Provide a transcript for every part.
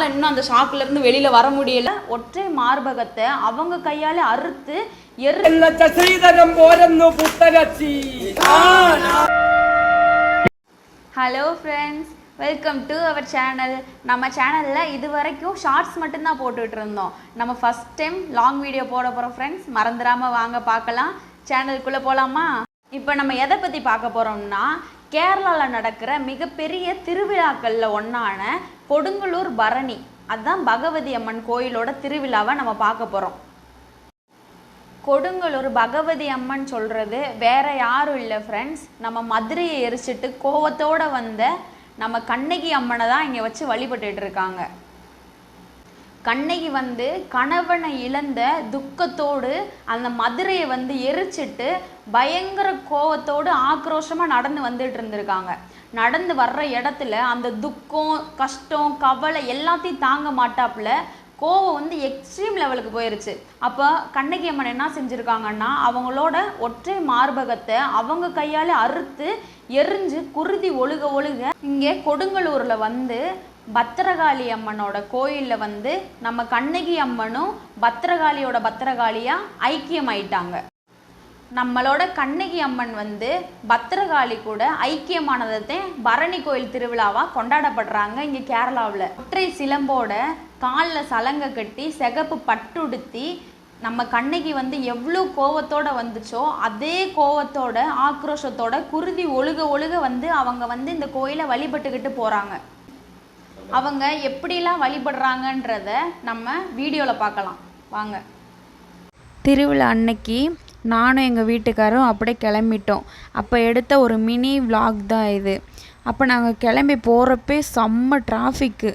இன்னும் அந்த ஷாக்ல இருந்து வெளியில வர முடியல. ஒற்றை மார்பகத்தை அவங்க கையால அறுத்து hello friends, welcome to our channel. நம்ம சேனலில் இது வரைக்கும் ஷார்ட்ஸ் மட்டும்தான் போட்டுட்டு இருந்தோம். நம்ம ஃபஸ்ட் டைம் லாங் வீடியோ போட போகிறோம் ஃப்ரெண்ட்ஸ். மறந்துடாமல் வாங்க பார்க்கலாம். சேனலுக்குள்ளே போகலாமா? இப்போ நம்ம எதை பற்றி பார்க்க போகிறோம்னா, கேரளாவில் நடக்கிற மிகப்பெரிய திருவிழாக்களில் ஒன்றான கொடுங்கலூர் பரணி, அதுதான் பகவதி அம்மன் கோயிலோட திருவிழாவை நம்ம பார்க்க போகிறோம். கொடுங்கலூர் பகவதி அம்மன் சொல்கிறது வேற யாரும் இல்லை ஃப்ரெண்ட்ஸ், நம்ம மதுரையை எரிச்சிட்டு கோவத்தோடு வந்த நம்ம கண்ணகி அம்மனை தான் இங்கே வச்சு வழிபட்டுட்டு இருக்காங்க. கண்ணகி கணவனை இழந்த துக்கத்தோடு அந்த மதுரையை எரிச்சிட்டு பயங்கர கோவத்தோடு ஆக்ரோஷமாக நடந்து வந்துட்டு இருந்திருக்காங்க. நடந்து வர்ற இடத்துல அந்த துக்கம், கஷ்டம், கவலை எல்லாத்தையும் தாங்க மாட்டாப்புல கோவம் எக்ஸ்ட்ரீம் லெவலுக்கு போயிருச்சு. அப்போ கண்ணகி அம்மன் என்ன செஞ்சுருக்காங்கன்னா, அவங்களோட ஒற்றை மார்பகத்தை அவங்க கையால் அறுத்து எரிஞ்சு குருதி ஒழுக ஒழுக இங்கே கொடுங்கலூரில் பத்திரகாளி அம்மனோட கோயிலில் நம்ம கண்ணகி அம்மனும் பத்திரகாளியோட பத்திரகாளியாக ஐக்கியமாயிட்டாங்க. நம்மளோட கண்ணகி அம்மன் பத்திரகாளி கூட ஐக்கியமானதை பரணி கோயில் திருவிழாவாக கொண்டாடப்படுறாங்க இங்கே கேரளாவில். ஒற்றை சிலம்போட காலில் சலங்கை கட்டி சிகப்பு பட்டுடுத்தி நம்ம கண்ணகி எவ்வளோ கோவத்தோடு வந்துச்சோ அதே கோவத்தோட ஆக்ரோஷத்தோட குருதி ஒழுக ஒழுக அவங்க இந்த கோயிலை வழிபட்டுக்கிட்டு போகிறாங்க. அவங்க எப்படிலாம் வழிபடுறாங்கன்றத நம்ம வீடியோவில் பார்க்கலாம் வாங்க. திருவிழா அன்னைக்கு நானும் எங்கள் வீட்டுக்காரும் அப்படியே கிளம்பிட்டோம். அப்போ எடுத்த ஒரு மினி விலாக் தான் இது. அப்போ நாங்கள் கிளம்பி போகிறப்பே செம்ம டிராஃபிக்கு,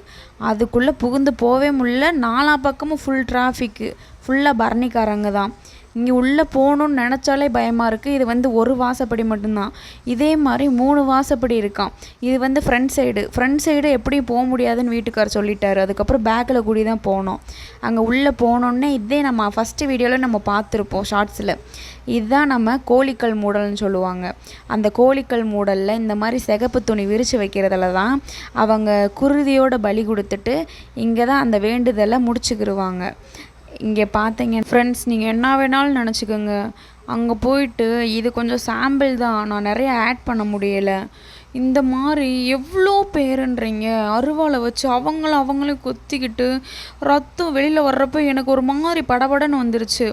அதுக்குள்ளே புகுந்து போவே முடியல. நாலா பக்கமும் ஃபுல் டிராஃபிக்கு, ஃபுல்லாக பரணிக்காரங்க தான். இங்கே உள்ளே போகணுன்னு நினச்சாலே பயமாக இருக்குது. இது ஒரு வாசப்படி மட்டும்தான், இதே மாதிரி 3 வாசப்படி இருக்கான். இது ஃப்ரண்ட் சைடு எப்படி போக முடியாதுன்னு வீட்டுக்கார் சொல்லிட்டாரு. அதுக்கப்புறம் பேக்கில் கூடி தான் போனோம். அங்கே உள்ளே போனோன்னே இதே நம்ம ஃபஸ்ட்டு வீடியோவில் நம்ம பார்த்துருப்போம் ஷார்ட்ஸில். இதுதான் நம்ம கோழிக்கல் மூடல்னு சொல்லுவாங்க. அந்த கோழிக்கல் மூடலில் இந்த மாதிரி சிகப்பு துணி விரித்து வைக்கிறதுல தான் அவங்க குருதியோட பலி கொடுத்துட்டு இங்கே தான் அந்த வேண்டுதலை முடிச்சுக்கிடுவாங்க. இங்கே பார்த்தீங்க ஃப்ரெண்ட்ஸ், நீங்கள் என்ன வேணாலும் நினச்சிக்கோங்க. அங்கே போயிட்டு இது கொஞ்சம் சாம்பிள் தான், நான் நிறைய ஆட் பண்ண முடியலை. இந்த மாதிரி எவ்வளோ பேருன்றீங்க அருவாளை வச்சு அவங்களே கொத்திக்கிட்டு ரத்தம் வெளியில் வர்றப்போ எனக்கு ஒரு மாதிரி படபடன்னு வந்துருச்சு.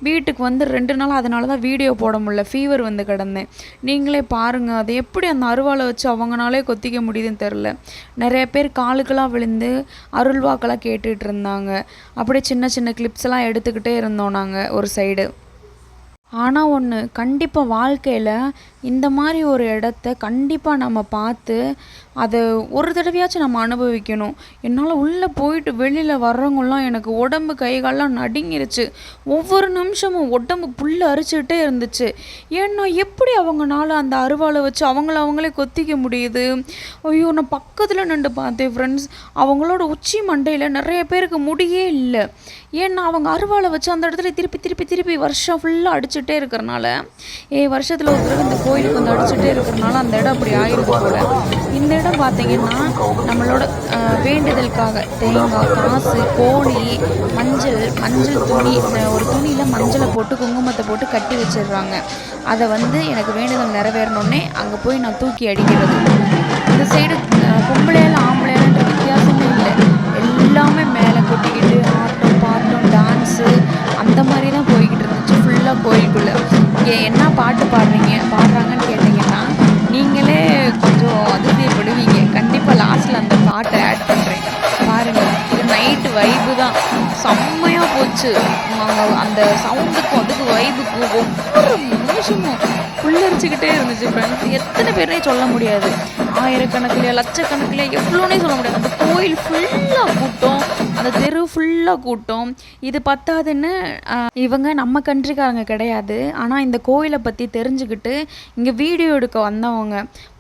வீட்டுக்கு 2 நாள் அதனால தான் வீடியோ போட முடியல, ஃபீவர் கிடந்தேன். நீங்களே பாருங்கள், அது எப்படி அந்த அருவாளை வச்சு அவங்களாலே கொத்திக்க முடியுதுன்னு தெரில. நிறைய பேர் காலுக்கெல்லாம் விழுந்து அருள்வாக்கெல்லாம் கேட்டுட்டு இருந்தாங்க. அப்படியே சின்ன சின்ன கிளிப்ஸ்லாம் எடுத்துக்கிட்டே இருந்தோம் நாங்கள் ஒரு சைடு. ஆனால் ஒன்று, கண்டிப்பாக வாழ்க்கையில் இந்த மாதிரி ஒரு இடத்த கண்டிப்பாக நம்ம பார்த்து அதை ஒரு தடவையாச்சும் நம்ம அனுபவிக்கணும். என்னால் உள்ளே போயிட்டு வெளியில் வர்றவங்களாம் எனக்கு உடம்பு கைகாலெலாம் நடுங்கிருச்சு. ஒவ்வொரு நிமிஷமும் உடம்பு புல்ல அரிச்சுக்கிட்டே இருந்துச்சு. ஏன்னா எப்படி அவங்களால அந்த அருவாளை வச்சு அவங்களே கொத்திக்க முடியுது? ஐயோ, நான் பக்கத்தில் நின்று பார்த்தேன் ஃப்ரெண்ட்ஸ். அவங்களோட உச்சி மண்டையில் நிறைய பேருக்கு முடியே இல்லை. ஏன்னா அவங்க அருவாளை வச்சு அந்த இடத்துல திருப்பி வருஷம் ஃபுல்லாக அடிச்சுட்டே இருக்கிறனால, வருஷத்தில் ஒரு தடவை இந்த கோயிலுக்கு அடிச்சுட்டே இருக்கிறனால அந்த இடம் அப்படி ஆயிருக்கு போல. இந்த இடம் பார்த்தீங்கன்னா நம்மளோட வேண்டுதலுக்காக தேங்காய், காசு, கோழி, மஞ்சள் துணி, ஒரு துணியில் மஞ்சளை போட்டு குங்குமத்தை போட்டு கட்டி வச்சிடுறாங்க. அதை எனக்கு வேண்டுதல் நிறைவேறணுன்னே அங்கே போய் நான் தூக்கி அடிக்கிறது. இந்த சைடு பொம்பளையால் ஆம்பளையாலன்ற வித்தியாசமே இல்லை, எல்லாமே மேலே கொட்டிக்கிட்டு ஆட்டம் பாட்டம் டான்ஸு அந்த மாதிரி தான் போய்கிட்டு இருந்துச்சு ஃபுல்லாக கோயிலுக்குள்ளே. இங்கே என்ன பாட்டு பாடுறாங்கன்னு கேட்டிங்கன்னா நீங்களே கொஞ்சம் அதிர்ச்சிப்படுவீங்க. கண்டிப்பாக லாஸ்ட்டில் அந்த பாட்டை ஆட் பண்ணுறேன் பாருங்கள். இது நைட்டு வைப்பு தான், செம்மையாக போச்சு. அந்த சவுண்டுக்கும் அதுக்கு வைப்புக்கும் ஒவ்வொரு நிமிஷமும் புல்லரிச்சுக்கிட்டே இருந்துச்சு ஃப்ரெண்ட்ஸ். எத்தனை பேர்னே சொல்ல முடியாது, ஆயிரக்கணக்கில் லட்சக்கணக்கில் எவ்வளோனே சொல்ல முடியாது. அந்த கோயில் ஃபுல்லாக கூட்டம், அந்த தெரு ஃபுல்லாக கூட்டம். இது பத்தாதுன்னு இவங்க நம்ம கண்ட்ரிக்காரங்க கிடையாது, ஆனால் இந்த கோயிலை பற்றி தெரிஞ்சுக்கிட்டு இங்கே வீடியோ எடுக்க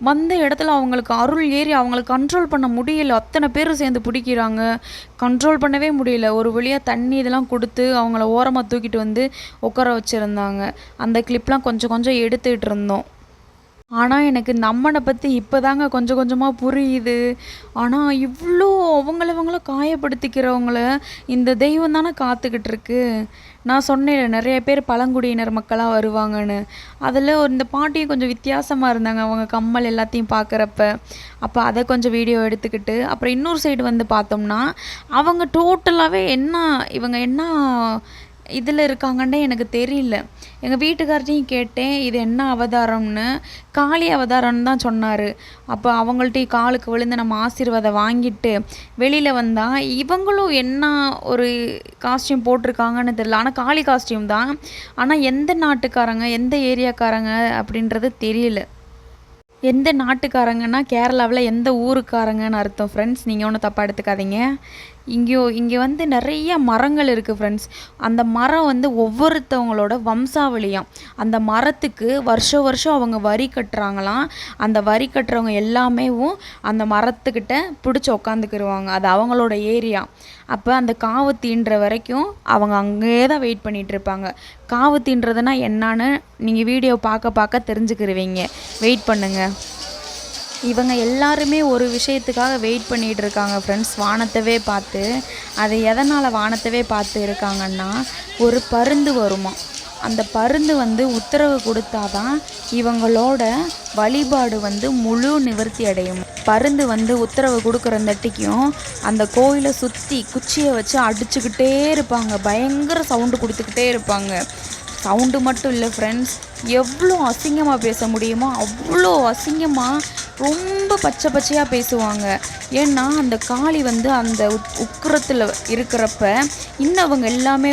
வந்த இடத்துல அவங்களுக்கு அருள் ஏறி அவங்களுக்கு கண்ட்ரோல் பண்ண முடியல. அத்தனை பேர் சேர்ந்து பிடிக்கிறாங்க, கண்ட்ரோல் பண்ணவே முடியல. ஒரு வழியாக தண்ணி இதெல்லாம் கொடுத்து அவங்கள ஓரமாக தூக்கிட்டு உட்கார வச்சுருந்தாங்க. அந்த கிளிப்லாம் கொஞ்சம் எடுத்துகிட்டு இருந்தோம். ஆனால் எனக்கு நம்மனை பற்றி இப்போ தாங்க கொஞ்சம் கொஞ்சமாக புரியுது. ஆனால் இவ்வளோ அவங்கள காயப்படுத்திக்கிறவங்கள இந்த தெய்வம் தானே காத்துக்கிட்டு இருக்கு. நான் சொன்னேன்ல நிறைய பேர் பழங்குடியினர் மக்களாக வருவாங்கன்னு. அதில் இந்த பாட்டியும் கொஞ்சம் வித்தியாசமாக இருந்தாங்க அவங்க கம்மல் எல்லாத்தையும் பார்க்குறப்ப. அப்போ அதை கொஞ்சம் வீடியோ எடுத்துக்கிட்டு அப்புறம் இன்னொரு சைடு வந்து பார்த்தோம்னா அவங்க டோட்டலாகவே இவங்க என்ன இதில் இருக்காங்கன்னே எனக்கு தெரியல. எங்கள் வீட்டுக்கார்ட்டையும் கேட்டேன் இது என்ன அவதாரம்னு. காளி அவதாரம்னு தான் சொன்னார். அப்போ அவங்கள்ட்டையும் காலுக்கு விழுந்து நம்ம ஆசீர்வாதம் வாங்கிட்டு வெளியில் வந்தால் இவங்களும் என்ன ஒரு காஸ்டியூம் போட்டிருக்காங்கன்னு தெரியல. ஆனால் காளி காஸ்டியூம் தான். ஆனால் எந்த நாட்டுக்காரங்க எந்த ஏரியாக்காரங்க அப்படின்றது தெரியல. எந்த நாட்டுக்காரங்கன்னா கேரளாவில் எந்த ஊருக்காரங்கன்னு அர்த்தம் ஃப்ரெண்ட்ஸ். நீங்கள் ஒன்றும் தப்பாக எடுத்துக்காதீங்க. இங்கே வந்து நிறைய மரங்கள் இருக்குது ஃப்ரெண்ட்ஸ். அந்த மரம் வந்து ஒவ்வொருத்தவங்களோட வம்சாவளியாம். அந்த மரத்துக்கு வருஷம் அவங்க வரி கட்டுறாங்களாம். அந்த வரி கட்டுறவங்க எல்லாமேவும் அந்த மரத்துக்கிட்ட பிடிச்சி உக்காந்துக்கிடுவாங்க. அது அவங்களோட ஏரியா. அப்போ அந்த காவு தீண்டுற வரைக்கும் அவங்க அங்கேயே தான் வெயிட் பண்ணிகிட்டு இருப்பாங்க. காவு தீண்டுறதுனா என்னான்னு நீங்கள் வீடியோ பார்க்க தெரிஞ்சுக்கிடுவீங்க. வெயிட் பண்ணுங்கள். இவங்க எல்லாருமே ஒரு விஷயத்துக்காக வெயிட் பண்ணிகிட்டு இருக்காங்க ஃப்ரெண்ட்ஸ். வானத்தவே பார்த்து. அது எதனால் வானத்தவே பார்த்து இருக்காங்கன்னா ஒரு பருந்து வருமா. அந்த பருந்து வந்து உத்தரவு கொடுத்தாதான் இவங்களோட வழிபாடு வந்து முழு நிவர்த்தி அடையும். பருந்து வந்து உத்தரவு கொடுக்குறந்தட்டிக்கும் அந்த கோயிலை சுற்றி குச்சியை வச்சு அடிச்சுக்கிட்டே இருப்பாங்க. பயங்கர சவுண்டு கொடுத்துக்கிட்டே இருப்பாங்க. சவுண்டு மட்டும் இல்லை ஃப்ரெண்ட்ஸ், எவ்வளோ அசிங்கமாக பேச முடியுமோ அவ்வளோ அசிங்கமாக ரொம்ப பச்சையாக பேசுவாங்க. ஏன்னா அந்த காளி வந்து அந்த உக்கிரத்தில் இருக்கிறப்ப இன்னும் அவங்க எல்லாமே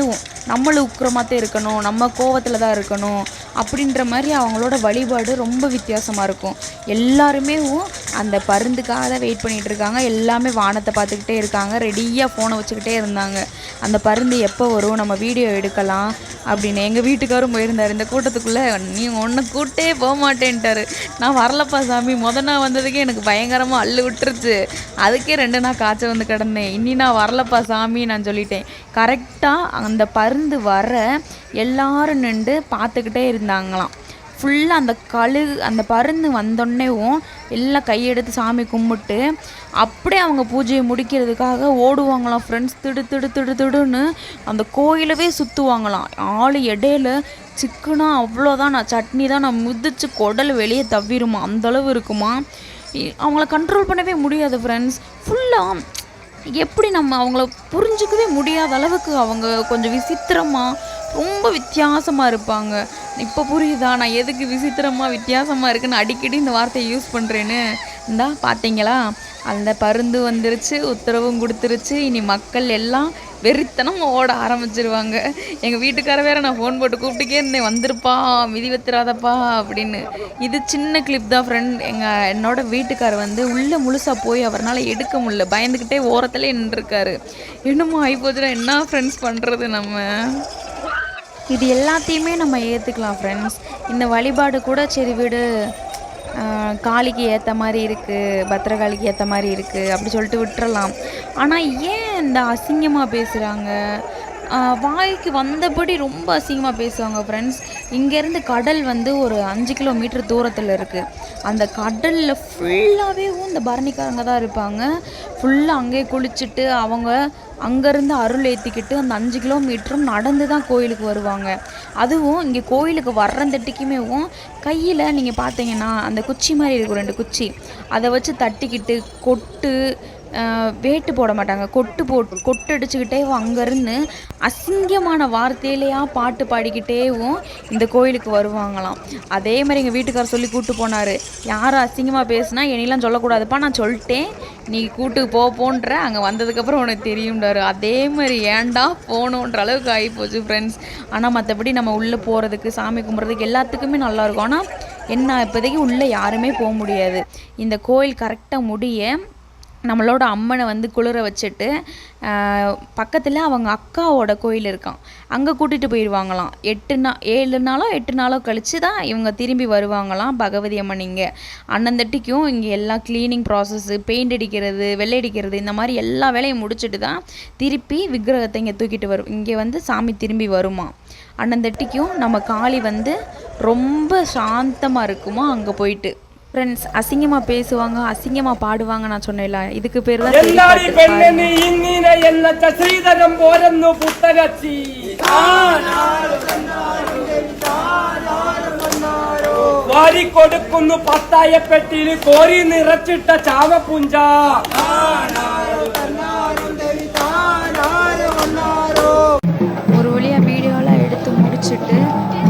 நம்மளும் உக்கிரமாக தான் இருக்கணும், நம்ம கோவத்தில் தான் இருக்கணும் அப்படின்ற மாதிரி அவங்களோட வழிபாடு ரொம்ப வித்தியாசமாக இருக்கும். எல்லாருமே அந்த பருந்துக்காக தான் வெயிட் பண்ணிகிட்டு இருக்காங்க. எல்லாமே வானத்தை பார்த்துக்கிட்டே இருக்காங்க. ரெடியாக ஃபோனை வச்சுக்கிட்டே இருந்தாங்க. அந்த பருந்து எப்போ வரும், நம்ம வீடியோ எடுக்கலாம் அப்படின்னு. எங்கள் வீட்டுக்காரும் போயிருந்தார் இந்த கூட்டத்துக்குள்ளே. நீ ஒன்று கூட்டே போக மாட்டேன்ட்டார். நான் வரலப்பா சாமி, நாள் வந்ததுக்கே எனக்கு பயங்கரமாக அள்ளு விட்டுருச்சு. அதுக்கே 2 நாள் காய்ச்சல் வந்து கிடந்தேன். இனி நான் வரலப்பா சாமி நான் சொல்லிட்டேன். கரெக்டாக அந்த பருந்து வர எல்லாரும் நின்று பார்த்துக்கிட்டே இருந்தாங்களாம். ஃபுல்லாக அந்த பருந்து வந்தோடனேவும் எல்லாம் கையெடுத்து சாமி கும்பிட்டு அப்படியே அவங்க பூஜையை முடிக்கிறதுக்காக ஓடுவாங்களாம் ஃப்ரெண்ட்ஸ். திடுன்னு அந்த கோயிலவே சுற்றுவாங்களாம். ஆள் இடையில சிக்குனா அவ்வளோதான். நான் சட்னி தான் நான் மிதிச்சு குடல் வெளியே தவிருமா, அந்தளவு இருக்குமா. அவங்கள கண்ட்ரோல் பண்ணவே முடியாது ஃப்ரெண்ட்ஸ். ஃபுல்லாக எப்படி நம்ம அவங்கள புரிஞ்சிக்கவே முடியாத அளவுக்கு அவங்க கொஞ்சம் விசித்திரமாக ரொம்ப வித்தியாசமாக இருப்பாங்க. இப்போ புரியுதா நான் எதுக்கு வித்தியாசமாக இருக்குன்னு அடிக்கடி இந்த வார்த்தையை யூஸ் பண்ணுறேன்னு? இந்தா பார்த்தீங்களா, அந்த பருந்து வந்துருச்சு, உத்தரவும் கொடுத்துருச்சு. இனி மக்கள் எல்லாம் வெறித்தனம் ஓட ஆரம்பிச்சிருவாங்க. எங்கள் வீட்டுக்கார வேறு நான் ஃபோன் போட்டு கூப்பிட்டுக்கே இருந்தேன், வந்துருப்பா மிதி வத்துறாதப்பா அப்படின்னு. இது சின்ன கிளிப் தான் ஃப்ரெண்ட். என்னோட வீட்டுக்கார் வந்து உள்ளே முழுசாக போய் அவரால் எடுக்க முடியல, பயந்துக்கிட்டே ஓரத்துலேயே நின்றுருக்காரு. என்னமோ ஆகிப்போச்சுன்னா என்ன ஃப்ரெண்ட்ஸ் பண்ணுறது நம்ம? இது எல்லாத்தையுமே நம்ம ஏற்றுக்கலாம் ஃப்ரெண்ட்ஸ். இந்த வழிபாடு கூட சரி விடு, காளிக்கு ஏற்ற மாதிரி இருக்குது, பத்திரகாளிக்கு ஏற்ற மாதிரி இருக்குது அப்படி சொல்லிட்டு விட்டுறலாம். ஆனால் ஏன் இந்த அசிங்கமாக பேசுகிறாங்க? வாய்க்கு வந்தபடி ரொம்ப அசிங்கமாக பேசுவாங்க ஃப்ரெண்ட்ஸ். இங்கேருந்து கடல் வந்து ஒரு 5 கிலோமீட்டர் தூரத்தில் இருக்குது. அந்த கடலில் ஃபுல்லாகவே இந்த பரணிக்காரங்க தான் இருப்பாங்க. ஃபுல்லாக அங்கேயே குளிச்சுட்டு அவங்க அங்கேருந்து அருள் ஏற்றிக்கிட்டு அந்த 5 கிலோமீட்டரும் நடந்து தான் கோயிலுக்கு வருவாங்க. அதுவும் இங்கே கோயிலுக்கு வர்றந்தட்டிக்குமே கையில் நீங்கள் பார்த்தீங்கன்னா அந்த குச்சி மாதிரி இருக்கும் 2 குச்சி, அதை வச்சு தட்டிக்கிட்டு கொட்டு வேட்டு போட மாட்டாங்க, கொட்டு அடிச்சுக்கிட்டே அங்கேருந்து அசிங்கமான வார்த்தையிலையா பாட்டு பாடிக்கிட்டேவும் இந்த கோயிலுக்கு வருவாங்களாம். அதே மாதிரி எங்கள் வீட்டுக்காரர் சொல்லி கூப்பிட்டு போனார். யாரும் அசிங்கமாக பேசுனா என்னெல்லாம் சொல்லக்கூடாதுப்பா, நான் சொல்லிட்டேன், நீ கூட்டு போன்ற, அங்கே வந்ததுக்கப்புறம் உனக்கு தெரியும்டாரு. அதே மாதிரி ஏன்டா போகணுன்ற அளவுக்கு ஆகிப்போச்சு ஃப்ரெண்ட்ஸ். ஆனால் மற்றபடி நம்ம உள்ளே போகிறதுக்கு சாமி கும்பிட்றதுக்கு எல்லாத்துக்குமே நல்லாயிருக்கும். ஆனால் என்ன இப்போதைக்கு உள்ளே யாருமே போக முடியாது. இந்த கோயில் கரெக்டாக முடிய நம்மளோட அம்மனை வந்து குளிர வச்சுட்டு பக்கத்தில் அவங்க அக்காவோட கோயில் இருக்கான், அங்கே கூட்டிகிட்டு போயிடுவாங்களாம். 7 நாளோ 8 நாளோ கழித்து தான் இவங்க திரும்பி வருவாங்களாம் பகவதி அம்மன். இங்கே அன்னந்தட்டிக்கும் இங்கே எல்லா க்ளீனிங் ப்ராசஸ்ஸு, பெயிண்ட் அடிக்கிறது, வெள்ளை அடிக்கிறது, இந்த மாதிரி எல்லா வேலையும் முடிச்சுட்டு தான் திருப்பி விக்கிரகத்தை இங்கே தூக்கிட்டு வரும். இங்கே வந்து சாமி திரும்பி வருமா. அன்னந்தட்டிக்கும் நம்ம காளி வந்து ரொம்ப சாந்தமாக இருக்குமா அங்கே போயிட்டு. ஃப்ரெண்ட்ஸ், அசிங்கமாக பேசுவாங்க, அசிங்கமாக பாடுவாங்க நான் சொன்னேன்ல, இதுக்கு பேர் தான் വാരി കൊടുക്കുന്നു 10 പെട്ടിയിൽ കോരി നിറച്ചിട്ട ചാമപ്പുഞ്ച. ஒரு வழியாக வீடியோலாம் எடுத்து முடிச்சுட்டு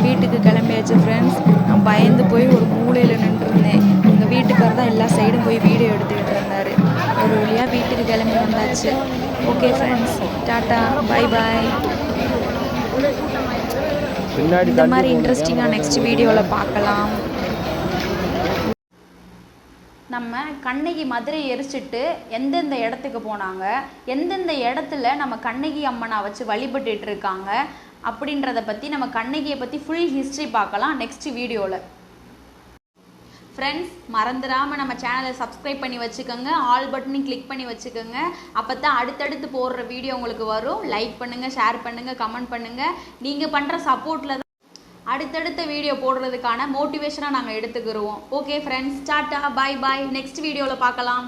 வீட்டுக்கு கிளம்பியாச்சு ஃப்ரெண்ட்ஸ். நான் பயந்து போய் ஒரு மூலையில் நின்றுருந்தேன். எங்கள் வீட்டுக்காரர் தான் எல்லா சைடும் போய் வீடியோ எடுத்துக்கிட்டு இருந்தார். ஒரு வழியாக வீட்டுக்கு கிளம்பி வந்தாச்சு. Okay friends, tata, bye bye. இந்த மாதிரி இன்ட்ரெஸ்டிங்காக நெக்ஸ்ட் வீடியோவில் பார்க்கலாம். நம்ம கண்ணகி மதுரை எரிச்சிட்டு எந்தெந்த இடத்துக்கு போனாங்க, எந்தெந்த இடத்துல நம்ம கண்ணகி அம்மனை வச்சு வழிபட்டுட்டு இருக்காங்க அப்படின்றத பற்றி, நம்ம கண்ணகியை பற்றி ஃபுல் ஹிஸ்ட்ரி பார்க்கலாம் நெக்ஸ்ட் வீடியோவில். ஃப்ரெண்ட்ஸ், மறந்துடாமல் நம்ம சேனலை சப்ஸ்கிரைப் பண்ணி வச்சுக்கோங்க, ஆல் பட்டனையும் கிளிக் பண்ணி வச்சுக்கோங்க. அப்போ தான் அடுத்தடுத்து போடுற வீடியோ உங்களுக்கு வரும். லைக் பண்ணுங்கள், ஷேர் பண்ணுங்கள், கமெண்ட் பண்ணுங்கள். நீங்கள் பண்ணுற சப்போர்ட்டில் தான் அடுத்தடுத்த வீடியோ போடுறதுக்கான மோட்டிவேஷனாக நாங்கள் எடுத்துக்கிடுவோம். ஓகே ஃப்ரெண்ட்ஸ், டாட்டா, பாய் பாய். நெக்ஸ்ட் வீடியோவில் பார்க்கலாம்.